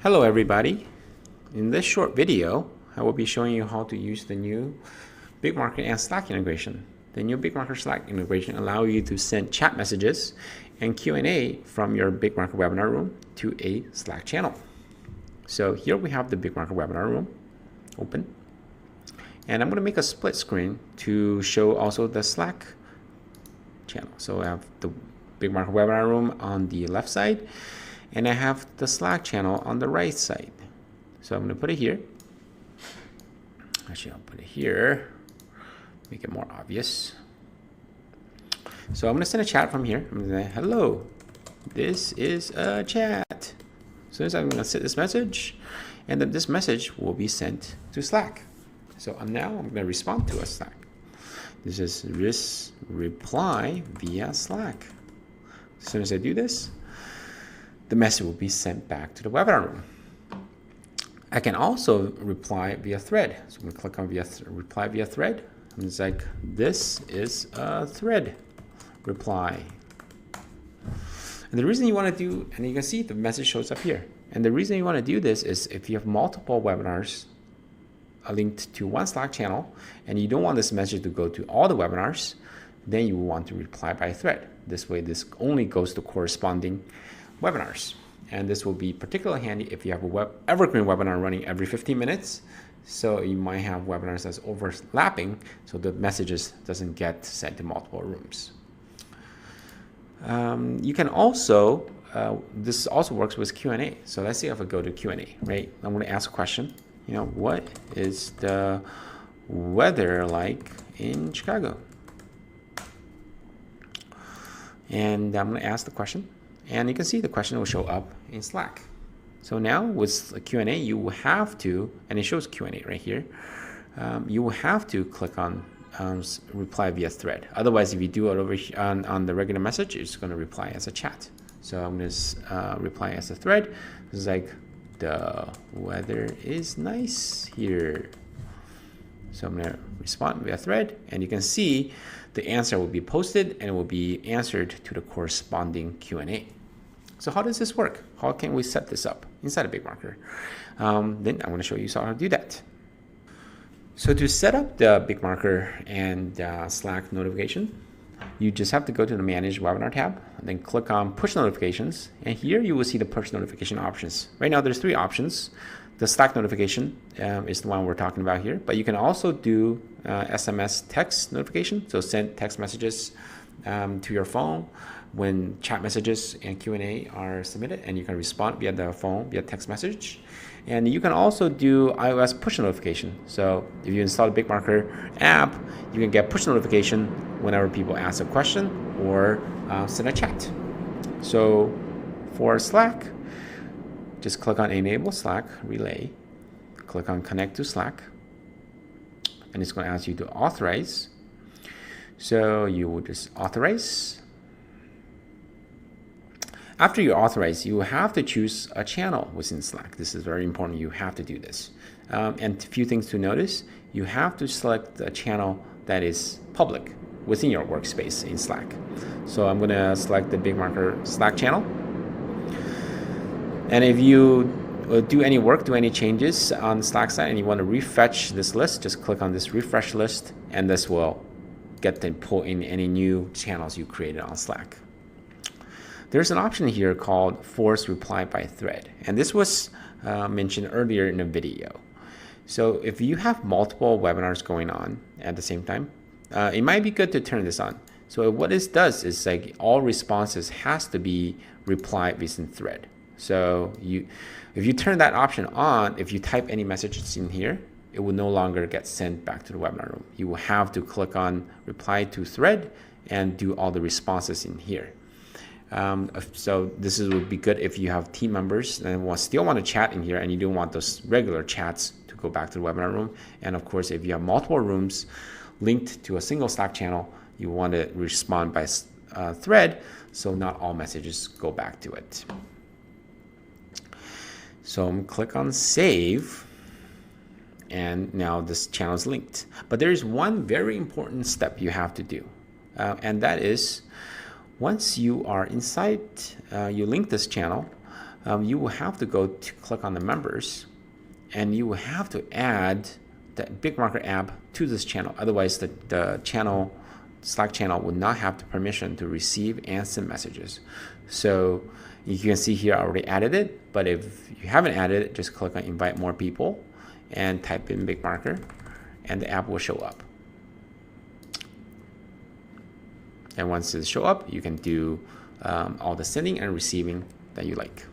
Hello everybody. In this short video, I will be showing you how to use the new BigMarker and Slack integration. The new BigMarker Slack integration allows you to send chat messages and Q&A from your BigMarker webinar room to a Slack channel. So here we have the BigMarker webinar room open. And I'm going to make a split screen to show also the Slack channel. So I have the BigMarker webinar room on the left side, and I have the Slack channel on the right side. So I'm going to put it here. Actually, I'll put it here, make it more obvious. So I'm going to send a chat from here. I'm going to say, hello, this is a chat. So I'm going to set this message, and then this message will be sent to Slack. So now I'm going to respond to a Slack. This is reply via Slack. As soon as I do this, the message will be sent back to the webinar room. I can also reply via thread. So I'm going to click on reply via thread. And it's like, this is a thread reply. And the reason you want to do, and you can see the message shows up here. And the reason you want to do this is if you have multiple webinars linked to one Slack channel, and you don't want this message to go to all the webinars, then you want to reply by thread. This way, this only goes to corresponding webinars. And this will be particularly handy if you have a Evergreen webinar running every 15 minutes. So you might have webinars that's overlapping, so the messages doesn't get sent to multiple rooms. You can also, this also works with Q&A. So let's say if I go to Q&A, right? I'm going to ask a question. You know, what is the weather like in Chicago? And I'm going to ask the question. And you can see the question will show up in Slack. So now with the Q&A, you will have to, and it shows Q&A right here, you will have to click on reply via thread. Otherwise, if you do it over here on the regular message, it's going to reply as a chat. So I'm going to reply as a thread. It's like, the weather is nice here. So I'm going to respond via thread, and you can see the answer will be posted and it will be answered to the corresponding Q&A. So how does this work? How can we set this up inside of BigMarker? Then I'm going to show you how to do that. So to set up the BigMarker and Slack notification, you just have to go to the Manage Webinar tab, and then click on Push Notifications. And here you will see the push notification options. Right now there's 3 options. The Slack notification is the one we're talking about here, but you can also do SMS text notification. So send text messages to your phone when chat messages and Q&A are submitted, and you can respond via the phone, via text message. And you can also do iOS push notification. So if you install the BigMarker app, you can get push notification whenever people ask a question or send a chat. So for Slack, just click on Enable Slack Relay, click on Connect to Slack, and it's going to ask you to authorize. So you will just authorize. After you authorize, you have to choose a channel within Slack. This is very important. You have to do this. And a few things to notice. You have to select a channel that is public within your workspace in Slack. So I'm going to select the BigMarker Slack channel. And if you do any work, do any changes on the Slack side, and you want to refresh this list, just click on this refresh list, and this will get them pull in any new channels you created on Slack. There's an option here called Force Reply by Thread, and this was mentioned earlier in the video. So if you have multiple webinars going on at the same time, it might be good to turn this on. So what this does is like all responses has to be replied within thread. So if you turn that option on, if you type any messages in here, it will no longer get sent back to the webinar room. You will have to click on reply to thread and do all the responses in here. So this would be good if you have team members and still want to chat in here, and you don't want those regular chats to go back to the webinar room. And of course, if you have multiple rooms linked to a single Slack channel, you want to respond by thread, so not all messages go back to it. So I'm click on Save, and now this channel is linked. But there is one very important step you have to do, and that is once you are inside, you link this channel, you will have to go to click on the members, and you will have to add the BigMarker app to this channel. Otherwise, the channel, Slack channel, would not have the permission to receive and send messages. So you can see here I already added it, but if you haven't added it, just click on invite more people and type in BigMarker, and the app will show up. And once it shows up, you can do all the sending and receiving that you like.